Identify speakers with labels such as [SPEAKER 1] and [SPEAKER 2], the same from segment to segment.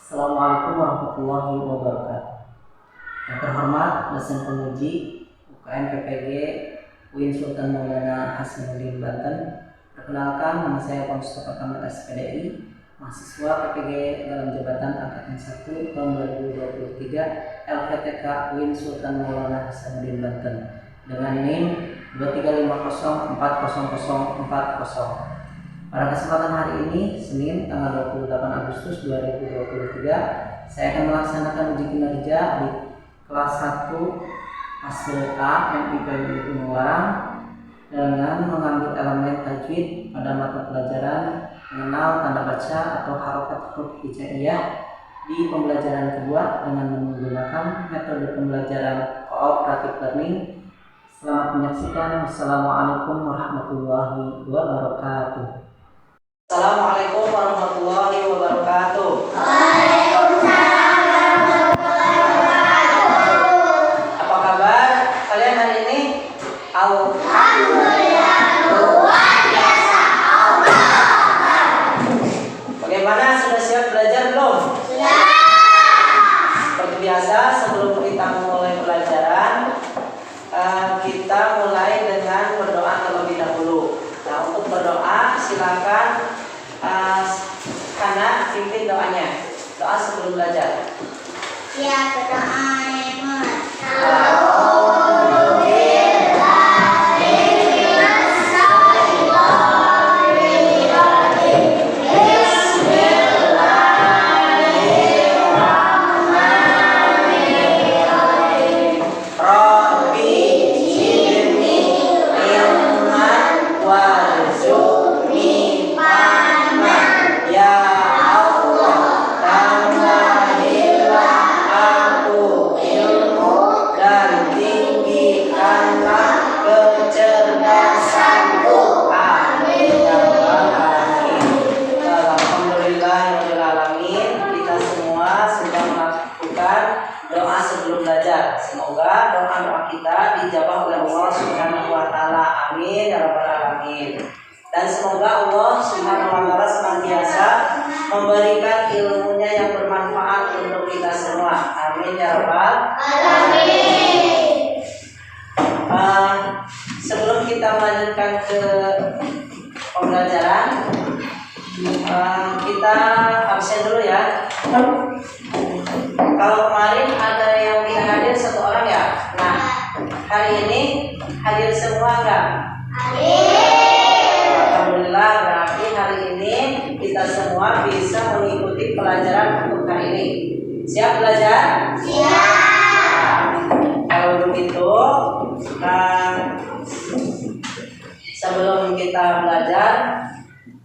[SPEAKER 1] Assalamualaikum warahmatullahi wabarakatuh. Yang terhormat dosen penguji UKM PPG UIN Sultan Maulana Hasanuddin Banten. Perkenalkan, nama saya Mustafa Kamal SPDI, mahasiswa PPG dalam jabatan angkatan 1 tahun 2023 LPTK UIN Sultan Maulana Hasanuddin Banten dengan NIM 235040040. Pada kesempatan hari ini, Senin tanggal 28 Agustus 2023, saya akan melaksanakan uji kinerja di kelas 1 hasil A MIP Unwarang dengan mengambil elemen tajwid pada mata pelajaran mengenal tanda baca atau harokat huruf hijaiyah di pembelajaran kedua dengan menggunakan metode pembelajaran cooperative learning. Selamat menyaksikan. Wassalamualaikum warahmatullahi wabarakatuh. Assalamualaikum warahmatullahi wabarakatuh.
[SPEAKER 2] Waalaikumsalam warahmatullahi wabarakatuh.
[SPEAKER 1] Apa kabar kalian hari ini?
[SPEAKER 2] Alhamdulillah luar biasa.
[SPEAKER 1] Bagaimana, sudah siap belajar belum?
[SPEAKER 2] Sudah.
[SPEAKER 1] Seperti biasa, sebelum kita mulai pelajaran, kita mulai dengan berdoa terlebih dahulu. Nah, untuk berdoa silakan karena pimpin doanya. Doa sebelum belajar.
[SPEAKER 2] Ya, berdoa. Semoga doa-doa kita dijawab oleh Allah Subhanahu wa taala. Amin ya rabbal alamin. Dan semoga Allah Subhanahu wa taala senantiasa memberikan ilmunya yang bermanfaat untuk kita semua. Amin ya rabbal alamin. Sebelum kita melanjutkan ke pembelajaran, kita absen dulu ya. Kalau kemarin ada yang tidak hadir satu orang ya. Nah, hari ini hadir semua enggak? Hadir.
[SPEAKER 1] Alhamdulillah, berarti hari ini kita semua bisa mengikuti pelajaran untuk hari ini. Siap belajar?
[SPEAKER 2] Siap.
[SPEAKER 1] Kalau begitu, sebelum kita belajar,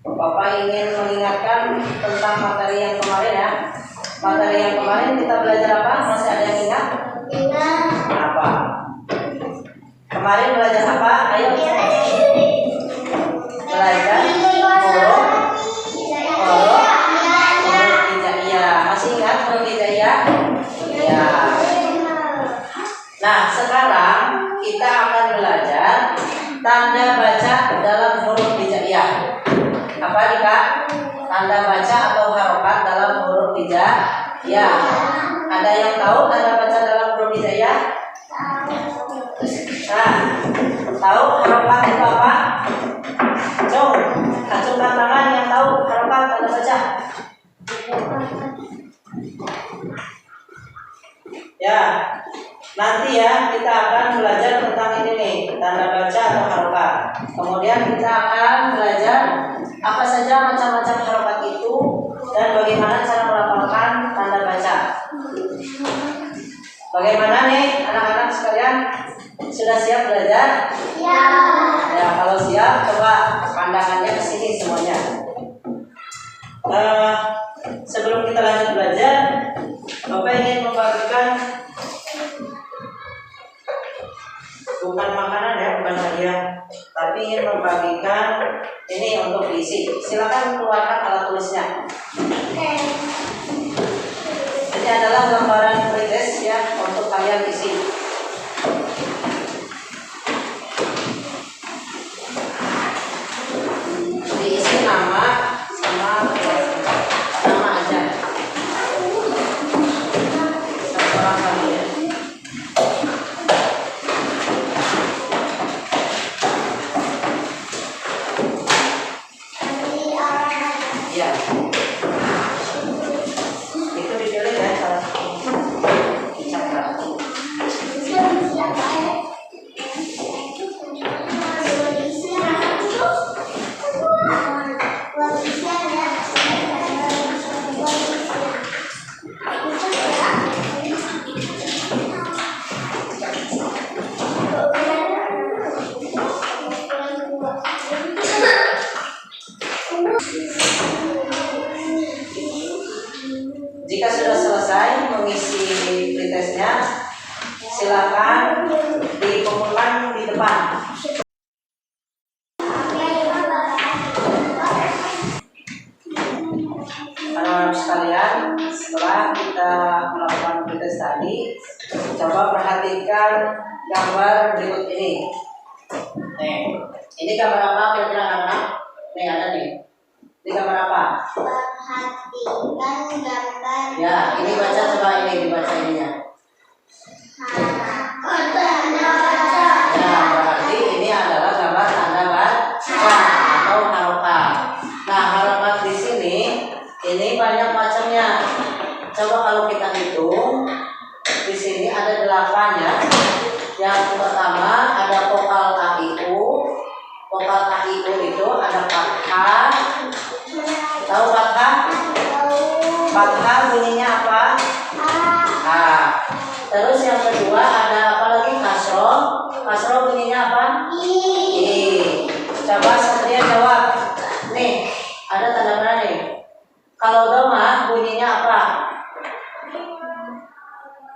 [SPEAKER 1] Bapak ingin mengingatkan tentang materi yang kemarin ya. Materi yang kemarin kita belajar apa? Masih ada yang ingat?
[SPEAKER 2] Ingat.
[SPEAKER 1] Apa? Kemarin belajar apa? Ayo. Belajar huruf hijaiyah. Masih ingat huruf hijaiyah? Ya. Nah, sekarang kita akan belajar tanda baca dalam huruf hijaiyah. Apa nih Kak? Tanda baca atau harokat dalam huruf hijaiyah. Ada yang tahu tanda baca dalam huruf hijaiyah? Nah, tahu harokat itu apa? Acungkan tangan yang tahu harokat tanda baca. Ya, nanti ya kita akan belajar tentang ini nih, tanda baca atau harokat. Kemudian kita akan belajar apa saja macam-macam harokat itu dan bagaimana cara melafalkan tanda baca. Bagaimana nih anak-anak sekalian? Sudah siap belajar?
[SPEAKER 2] Siap.
[SPEAKER 1] Ya, kalau siap coba pandangannya ke sini semuanya. Sebelum kita lanjut belajar, Bapak ingin membagikan bukan makanan ya, bukan hadiah, tapi ingin membagikan ini untuk diisi. Silakan keluarkan alat tulisnya. Ini adalah gambaran pretest ya untuk kalian isi. Diisi nama sama nama aja.
[SPEAKER 2] barangkali ya. Ya. Itu dipilih ya salah satu. Dicatat. Jika sudah selesai mengisi pretestnya, silakan dikumpulkan di depan. Anak-anak sekalian, setelah kita melakukan pretest tadi, coba perhatikan gambar berikut ini. Nih, ini gambar apa kira-kira anak-anak? Nih ada nih. Ini gambar apa?
[SPEAKER 3] Perhatikan gambar.
[SPEAKER 2] Ya, ini baca, coba ini dibaca ininya. Ya, berarti ini adalah gambar tanda baca atau harokat. Nah, harokat di sini ini banyak macamnya. Coba kalau kita hitung, di sini ada 8 ya. Yang pertama ada vokal AIU. Vokal AIU itu ada fathah. Tahu fathah? Fathah bunyinya apa? A. Terus yang kedua ada apa lagi? Kasroh. Kasroh bunyinya apa? I. Coba Satria jawab. Nih, ada tanda mana nih? Kalau domah bunyinya apa?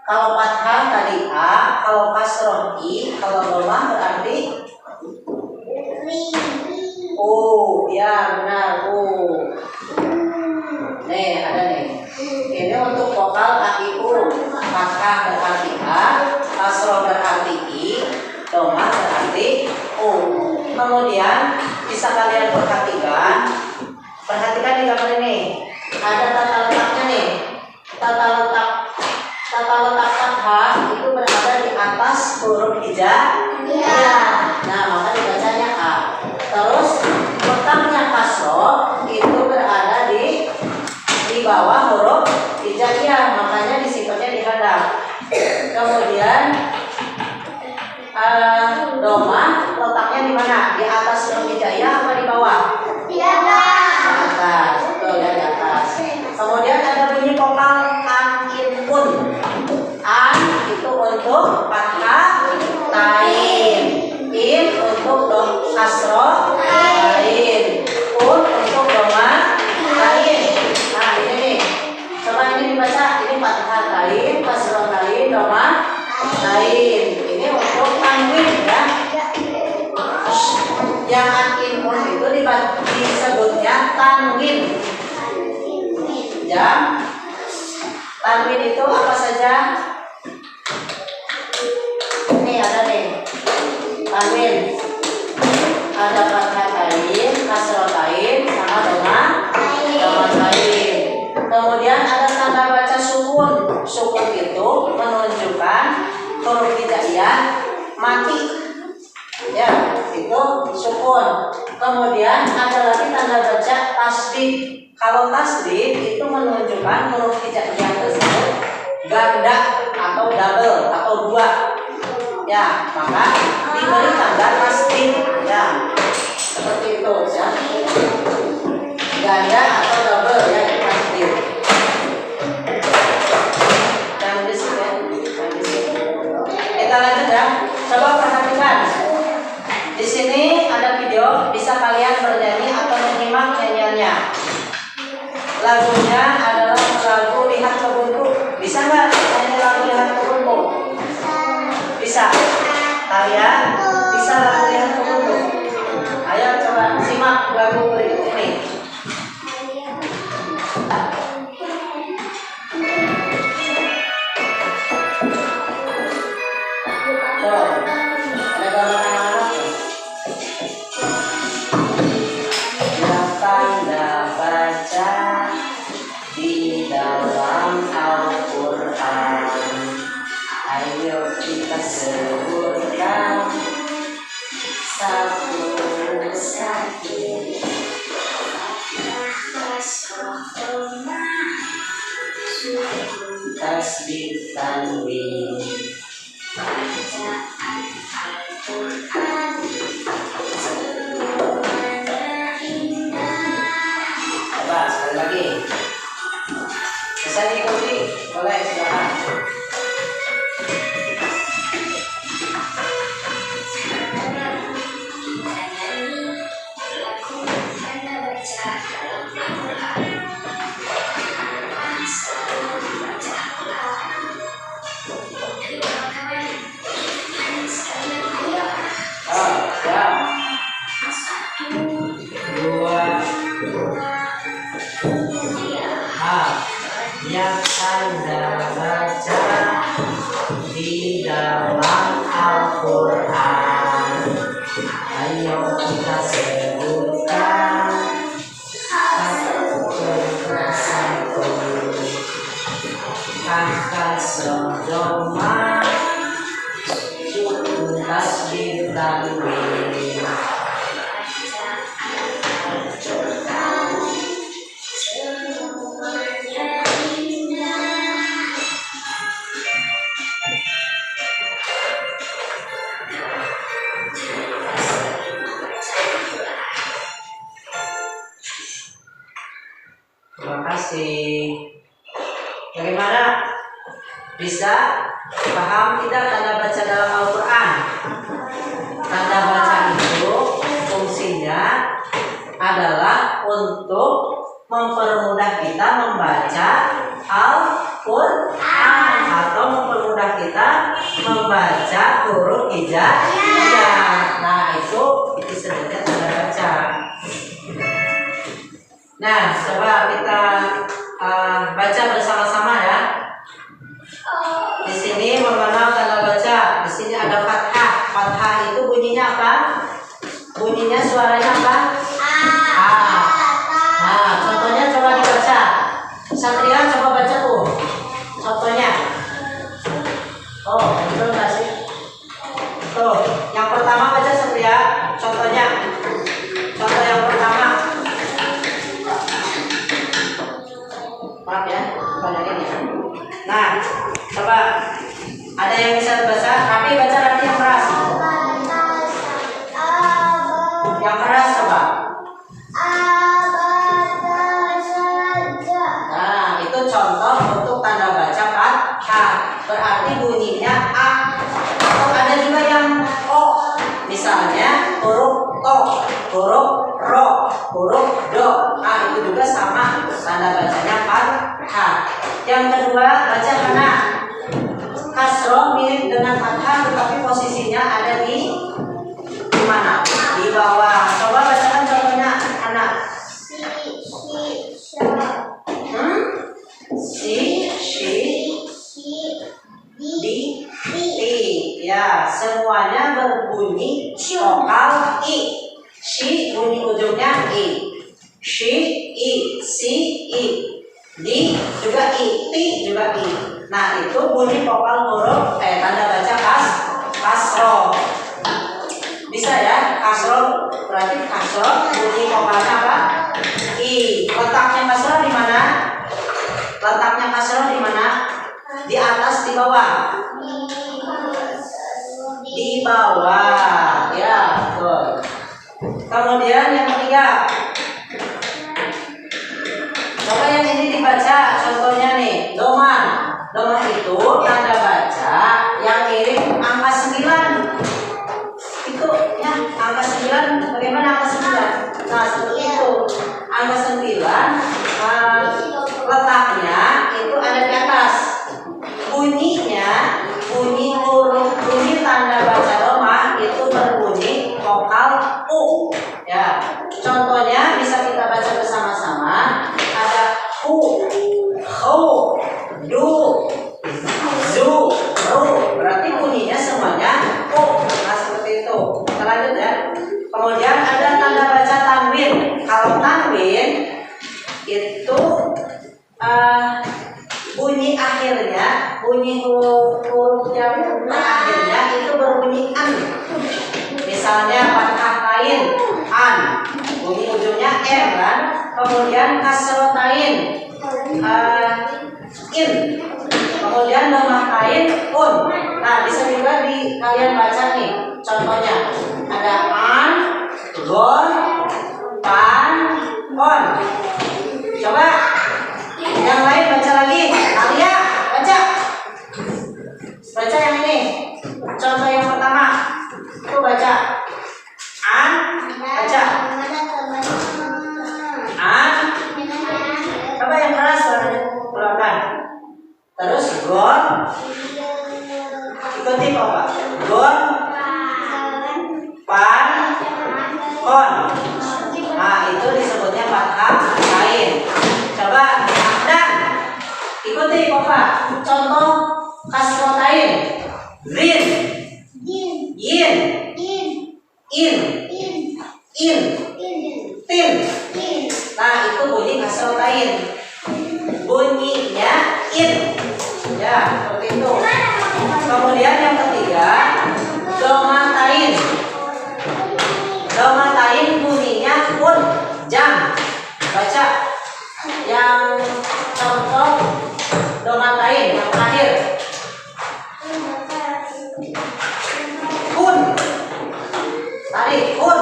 [SPEAKER 2] Kalau fathah tadi A, kalau kasroh I, kalau domah berarti U. Ya benar, U. Nih ada nih. Ini untuk vokal AIU. Fathah berarti A, kasroh berarti I, domah berarti U. Kemudian bisa kalian perhatikan di gambar ini. Ada tata letaknya nih. Tata letak fathah itu berada di atas huruf hijaiyah. Nah, maka dibacanya A. Terus letaknya kasroh itu berada di bawah huruf hijaiyah, makanya disimpannya di hadap. Kemudian domah letaknya di mana? Di atas huruf hijaiyah apa di bawah?
[SPEAKER 3] Di atas.
[SPEAKER 2] Di atas, betul ya, di atas. Kemudian ada bunyi vokal an-in-un. An itu untuk fathah tain, in untuk kasroh tain, un untuk domah tain. Nah ini nih, coba ini dibaca. Ini fathah tain, kasroh tain, domah tain. Ini untuk tanwin ya. Yang an-in-un itu disebutnya tanwin. Ya, tanwin itu apa saja? Ini ada nih, tanwin. Ada fathah tain, kasroh tain, sama domah tain. Kemudian ada tanda baca sukun. Sukun itu menunjukkan huruf hijaiyah mati. Ya, itu sukun. Kemudian ada lagi tanda baca tasdid. Kalau tasdid itu menunjukkan huruf hijaiyah tersebut ganda atau double atau 2. Ya, maka diberi tanda tasdid. Ya, seperti itu ya. Ganda atau double ya, tasdid. Jangan bisik ya, jangan bisik. Kita lanjut ya. Coba perhatikan. Di sini ada video, bisa kalian bernyanyi atau menyimak nyanyiannya. Lagunya adalah lagu Lihat Kebunku. Bisa nggak nyanyi lagu Lihat Kebunku? Bisa. Kalian bisa lagu Lihat Kebunku? Ayo coba simak lagu berikut ini. tasbih tanwin. Coba sekali lagi. Bisa diikuti, boleh silakan. Yang Anda baca di dalam Al-Quran. Ayo kita sebutkan satu persatu. Angka sodoma, tasbih tanwin. Terima kasih. Bagaimana? Bisa paham tidak tanda baca dalam Al-Quran? Tanda baca itu fungsinya adalah untuk mempermudah kita membaca Al-Quran atau mempermudah kita membaca huruf hijaiyah. Nah, itu sebenarnya tanda baca. Nah, coba kita baca bersama-sama ya. Di sini mengenal tanda baca. Di sini ada fathah. Fathah itu bunyinya apa? Bunyinya suaranya apa? A. Nah, contohnya coba dibaca. Satria coba baca tuh. Contohnya. Oh, betul nggak sih? Tuh, yang pertama baca Satria. Contohnya. Contoh yang pertama. Maaf ya, banyak ini. Nah, coba ada yang bisa baca, tapi baca nanti yang keras. Yang keras coba. Nah, itu contoh untuk tanda baca fathah. Berarti bunyinya A. Atau ada juga yang O. Misalnya huruf To, huruf Ro, huruf Do. Nah, itu juga sama tanda bacanya fathah. Yang kedua baca hana. Kasroh mirip dengan fathah, tetapi posisinya ada di mana? Di bawah. Coba bacakan contohnya hana. Di, ya, semuanya berbunyi vokal I. Shi bunyi ujungnya I. Shi, I, si, I. Di juga I, ti juga I. Nah, itu bunyi vokal huruf tanda baca kasroh. Bisa ya, kasroh berarti kasroh bunyi vokalnya apa? I. Letaknya kasroh di mana? Letaknya kasroh di mana? Di atas, di bawah? Di bawah. Ya, betul. Kemudian yang ketiga. Coba yang ini dibaca, contohnya nih, Doma. Doma itu tanda baca yang mirip angka 9. Itu ya, angka 9. Bagaimana angka 9? Nah, seperti itu. Angka 9 letaknya itu ada di atas. Bunyinya, bunyi tanda baca Doma itu berbunyi vokal U. Ya, contohnya bisa kita baca bersama-sama. Ada hu, hu, du, zu, ru. Berarti bunyinya semuanya U. Nah, seperti itu. Kita lanjut ya. Kemudian ada tanda baca tanwin. Kalau tanwin itu bunyi akhirnya, bunyi huruf yang akhirnya itu berbunyi an. Misalnya fathah tain, an, bunyi ujungnya m kan. Kemudian kasroh tain, in. Kemudian domatain un. Nah, bisa juga kalian baca nih. Contohnya ada an, gon, pan, on. Coba yang lain baca lagi. Alia, baca. Baca yang ini. Contoh yang pertama. Tuh baca. An, baca. An. Coba yang keras keluarkan. Terus gon. Ikuti Bapak. Gon, pan, kon. Nah, itu disebutnya fathah lain. Coba dan ikuti Bapak. Contoh kasrotain. Zin, yin, in, tin. Nah, itu bunyi kasrotain. Bunyinya in. Ya, seperti itu. Kemudian yang ketiga, domatain. Domatain bunyinya un, jam. Baca yang contoh domatain yang terakhir. Kun. Tarik kun.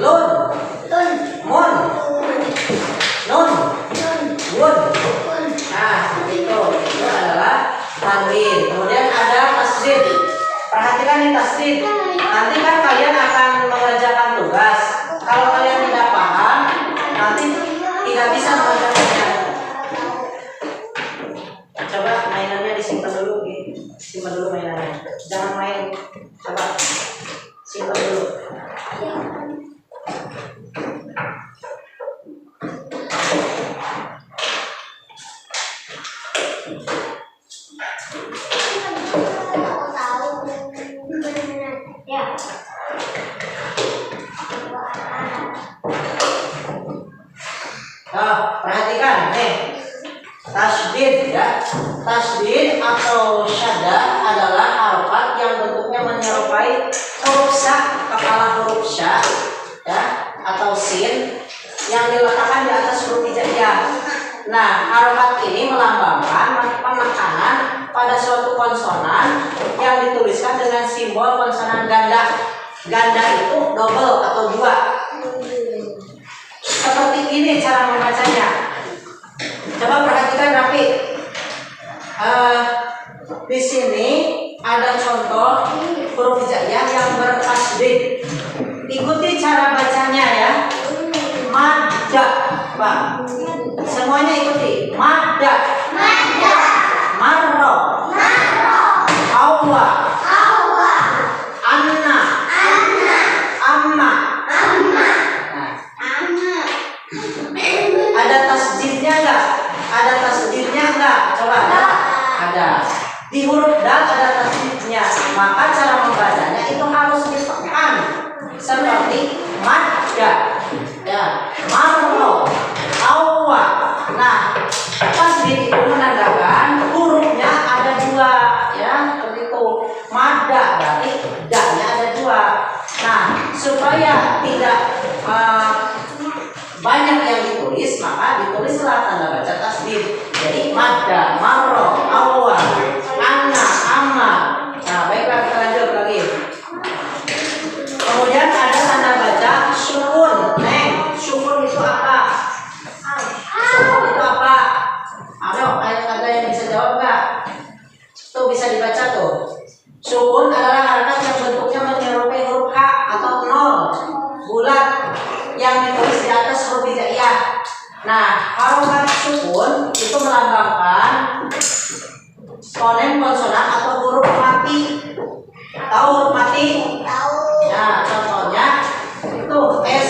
[SPEAKER 2] Lun. Mun. Nun. Wun. Nah, itu adalah tanwin. Kemudian ada tasdid. Perhatikan nih tasdid. Nanti kan kalian akan mengerjakan tugas. Kalau kalian tidak paham, nanti tidak bisa mengerjakannya. Coba mainannya disimpan dulu, simpan dulu mainannya. Jangan main. Coba simpan dulu. Nah, perhatikan nih. Tasdid ya. Tasdid atau syaddah adalah harokat yang bentuknya menyerupai huruf sya, kepala huruf sya ya, atau sin yang diletakkan di atas huruf hijaiyah. Nah, harokat ini melambangkan penekanan pada suatu konsonan yang dituliskan dengan simbol konsonan ganda. Ganda itu double atau dua. Seperti ini cara membacanya. Coba perhatikan rapi. Di sini ada contoh huruf hijaiyah yang bertasdid. Ikuti cara bacanya ya. Madda, Pak. Semuanya ikuti. Madda. Marro. Awwa. Anna. Amma. Ada tasdidnya enggak? Ada tasdidnya enggak? Coba ada. Di huruf dal ada tasdidnya. Maka cara membacanya itu harus ditekan seperti madda. Ya, marro, awwa. Nah, tasdid itu menandakan hurufnya ada dua, ya, seperti itu. Madda berarti da-nya ada dua. Nah, supaya tidak banyak yang ditulis, maka ditulislah tanda baca tasdid. Jadi madda, marro, awwa, anna, amma. Nah, baiklah kita lanjut lagi. Kemudian ada tanda baca sukun. Sukun itu apa? Sukun itu apa? Ada yang bisa jawab nggak? Tuh bisa dibaca tuh. Sukun adalah harakat yang bentuknya menyerupai huruf H atau nol bulat yang ditulis di atas huruf hijaiyah. Nah, harokat sukun itu melambangkan fonem konsonan atau huruf mati. Tahu huruf mati? Nah, contohnya itu S.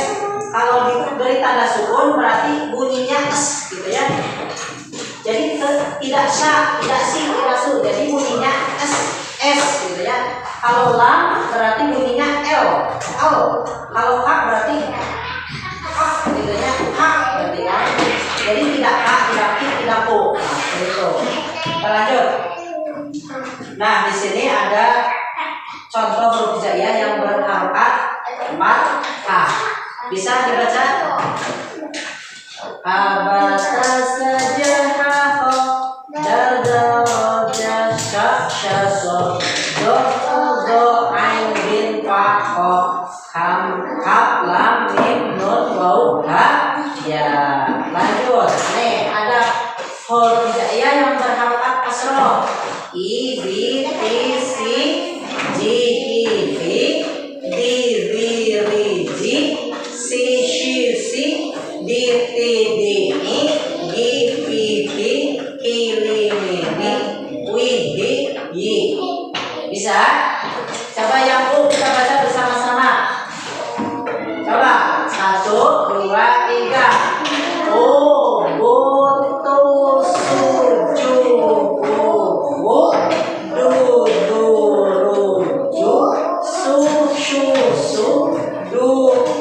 [SPEAKER 2] Kalau diberi tanda sukun berarti bunyinya S, gitu ya. Jadi tidak sya, tidak si, tidak su. Jadi bunyinya S, gitu ya. Kalau lam berarti bunyinya L. Kalau H berarti gitu ya, berarti ya. Jadi tidak H, tidak I, tidak U. Nah, itu. Kita lanjut. Nah, di sini ada contoh huruf hijaiyah yang berharokat 4H. Bisa dibaca? Abata saja ha ho hijaiyah yang berharokat kasroh. I, B, T, C, G, I, V, D, V, R, G, C, Sh, C, D, T, D, I, G, P, P, K, L, M, N, W, D, Y. Bisa? Coba yang U kita baca bersama-sama. Coba 1, 2, 3. O, butu, suju, bubu, du, ruju, su, su, du,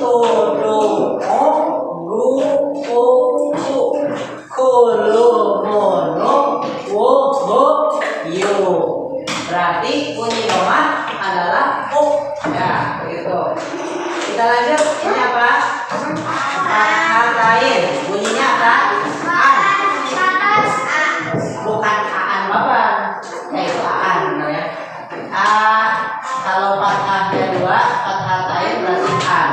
[SPEAKER 2] to, do, o, gu, ku, kulu, mono, wo, ho, yo. Berarti bunyi domah adalah U. Ya, begitu. Kita lanjut. Ini apa? Fathah. Bunyinya apa? An. Bukan aan bapak. Itu aan namanya. Kalau fathahnya 2, fathah berarti an.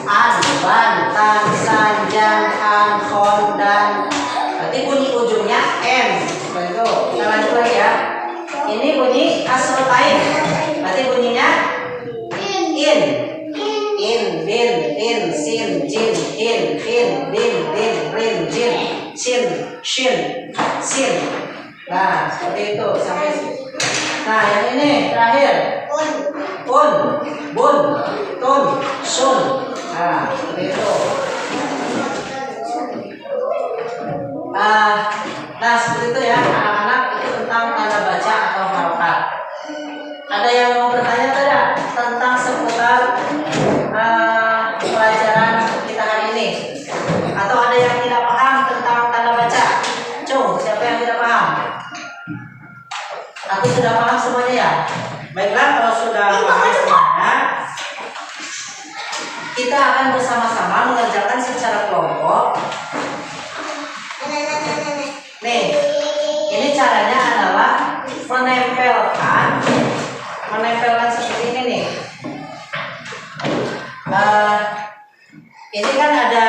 [SPEAKER 2] An, ban, tan, san, jan, an, kon, dan. Berarti bunyi ujungnya n. Begitu. Kita lanjut lagi ya. Ini bunyi asrotain. Berarti bunyinya in. In, bin, in, sin, jin, in, bin, din, rin, jin, sin, shin, sin. Nah, seperti itu sampai sini. Nah, yang ini terakhir. Un, bun, tun, sun. Nah, seperti itu. Nah, seperti itu ya anak-anak, itu tentang tanda baca atau harokat. Ada yang mau bertanya tidak tentang seputar pelajaran kita hari ini? Atau ada yang tidak paham tentang tanda baca? Cung, siapa yang tidak paham? Aku sudah paham semuanya ya? Baiklah, kalau sudah paham semuanya, kita akan bersama-sama mengerjakan secara kelompok. Nih, ini caranya adalah menempelkan seperti ini nih. Ini kan ada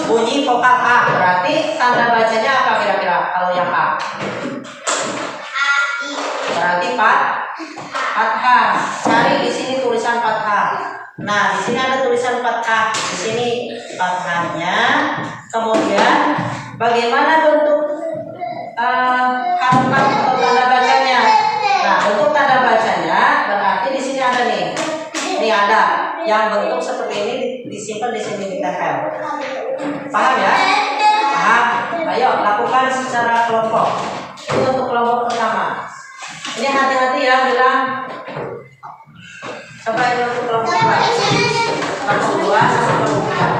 [SPEAKER 2] bunyi vokal A, berarti tanda bacanya apa kira-kira kalau yang A? Berarti fathah. Cari di sini tulisan fathah. Nah, di sini ada tulisan fathah. Di sini fathahnya. Kemudian bagaimana bentuk harokat atau tanda bacanya? Nah, untuk tanda bacanya berarti di sini ada nih. Ini ada yang bentuk seperti ini disimpan di sini ditempel. Paham ya? Paham? Ayo lakukan secara kelompok. Itu untuk kelompok pertama. Ini hati-hati ya bilang. Coba ini untuk kelompok kedua. Kelompok 2 sama kelompok 3.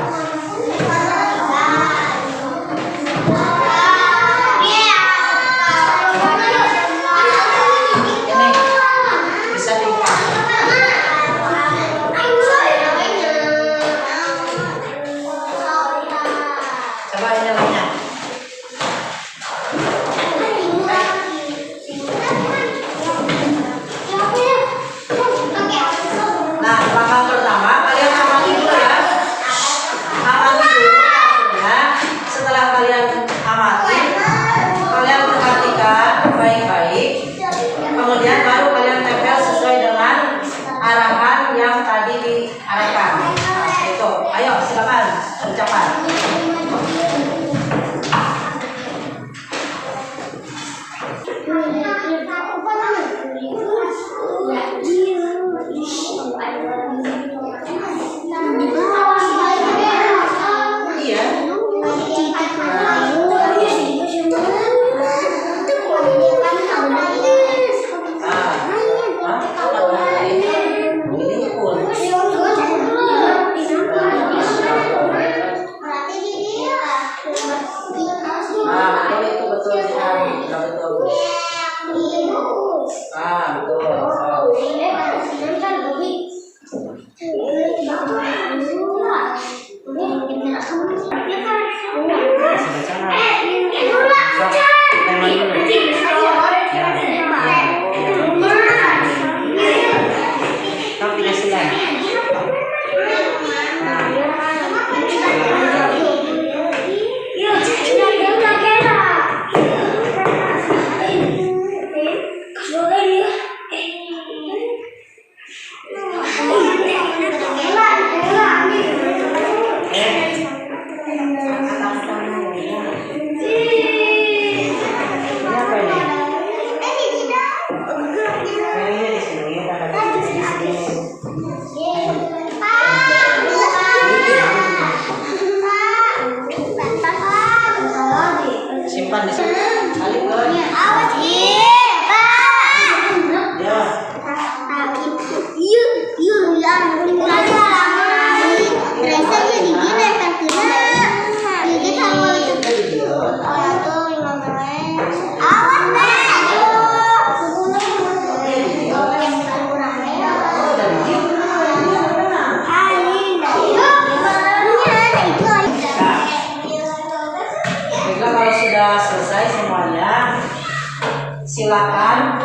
[SPEAKER 2] silakan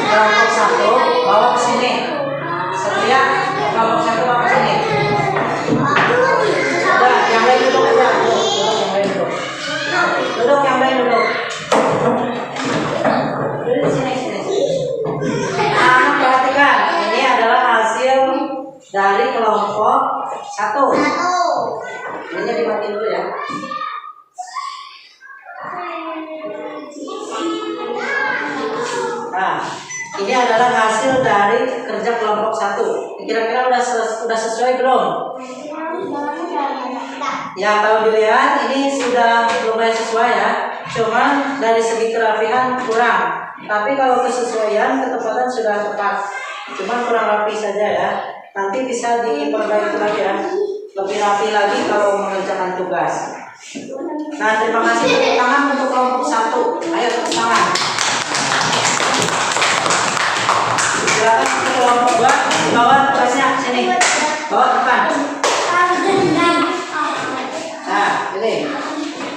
[SPEAKER 2] kelompok 1 bawa ke sini. Setia kelompok 1 bawa ke sini. Udah, yang lain duduk aja. Duduk, yang lain duduk. Duduk di sini. Nah, perhatikan, ini adalah hasil dari kelompok 1. Ini dimatiin dulu ya. Nah, ini adalah hasil dari kerja kelompok 1. Kira-kira udah sesuai belum? Ya, kalau dilihat ini sudah lumayan sesuai ya. Cuman dari segi kerapihan kurang. Tapi kalau kesesuaian, ketepatan sudah tepat. Cuman kurang rapi saja ya. Nanti bisa diperbaiki lagi ya. Lebih rapi lagi kalau mengerjakan tugas. Nah, terima kasih. Tepuk tangan untuk kelompok 1. Ayo tepuk tangan. Silakan ke kelompok 2. Bawa tugasnya sini. Bawa depan. Nah,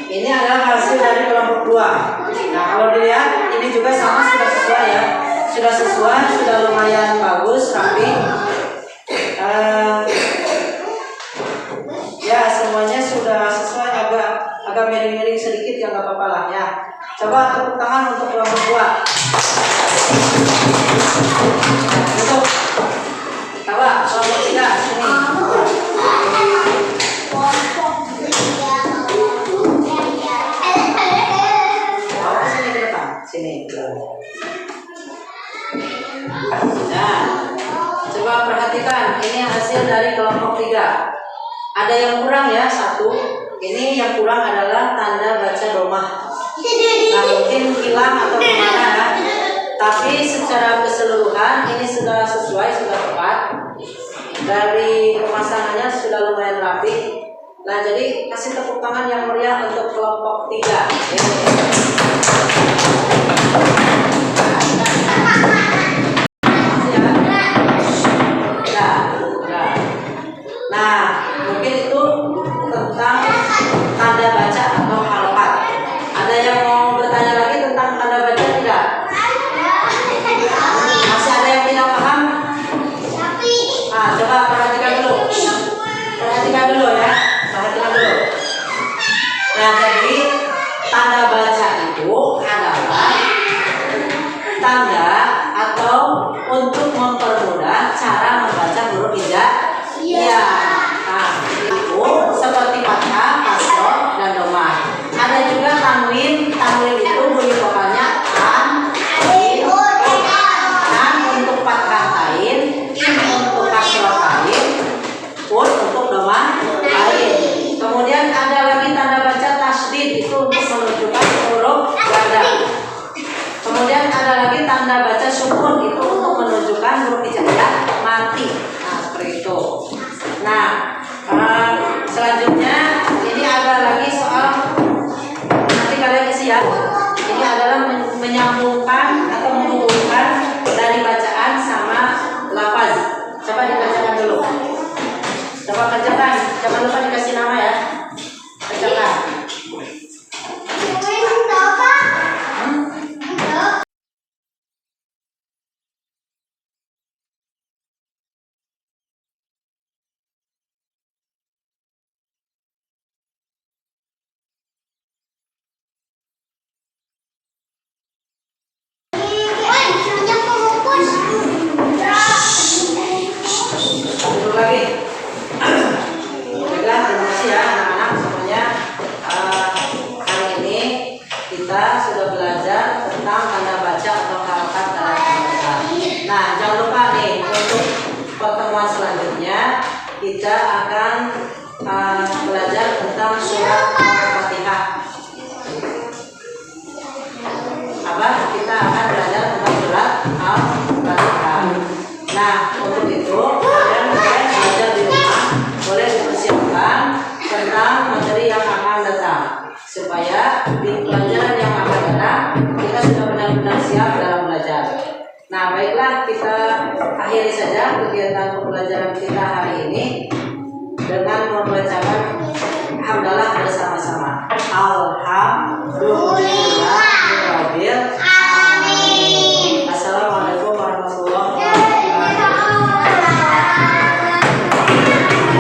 [SPEAKER 2] ini adalah hasil dari kelompok 2. Nah, kalau dilihat ini juga sama, sudah sesuai ya. Sudah sesuai, sudah lumayan bagus, rapi. Ya, semuanya sudah sesuai, agak miring-miring sedikit ya, nggak apa-apa lah ya. Coba tepuk tangan untuk kelompok 2. Untuk coba kelompok 3 sini. Sini. Nah, coba perhatikan, ini hasil dari kelompok 3. Ada yang kurang ya, 1. Ini yang kurang adalah tanda baca domah. Nah, mungkin hilang atau kemana ya. Tapi secara keseluruhan ini sudah sesuai, sudah tepat. Dari pemasangannya sudah lumayan rapi. Nah, jadi kasih tepuk tangan yang meriah untuk kelompok 3. Nah, mungkin itu tentang tanda baca atau halaman. Ada yang mau bertanya lagi tentang tanda baca tidak? Masih ada yang tidak paham? Ah, coba perhatikan dulu. Perhatikan dulu ya. Perhatikan dulu. Nah, jadi tanda baca itu adalah tanda atau untuk mempermudah cara membaca huruf hijaiyah. Iya. Nah, itu seperti fathah, kasroh, dan domah. Ada juga tanwin. Tanwin itu bunyi vokalnya an, in, an untuk fathah tain, in untuk kasroh tain, un untuk domah tain. Kemudian ada lagi tanda baca tasdid, itu untuk menunjukkan huruf ganda. Kemudian ada lagi tanda baca sukun, itu untuk menunjukkan huruf hijaiyah mati. Nah, seperti itu. Nah, selanjutnya ini ada lagi soal, nanti kalian isi ya. Ini adalah menyambungkan atau menghubungkan dari bacaan sama lafaz. Coba dibacakan dulu. Coba kerjakan. Jangan lupa dikasih nama ya. Kerjakan. Duduk lagi. Baiklah, terima kasih ya anak-anak semuanya. Hari ini kita sudah belajar tentang tanda baca atau harakat dalam bahasa. Nah, jangan lupa nih, untuk pertemuan selanjutnya kita akan belajar tentang surat Al-Fatihah. Kita akan belajar tentang surat Al-Fatihah. Nah, untuk itu kalian boleh belajar di rumah, boleh dipersiapkan tentang materi yang akan datang, supaya di pelajaran yang akan datang kita sudah benar-benar siap dalam belajar. Nah, baiklah, kita akhiri saja kegiatan pembelajaran kita hari ini dengan membacakan hamdalah bersama-sama. Alhamdulillah.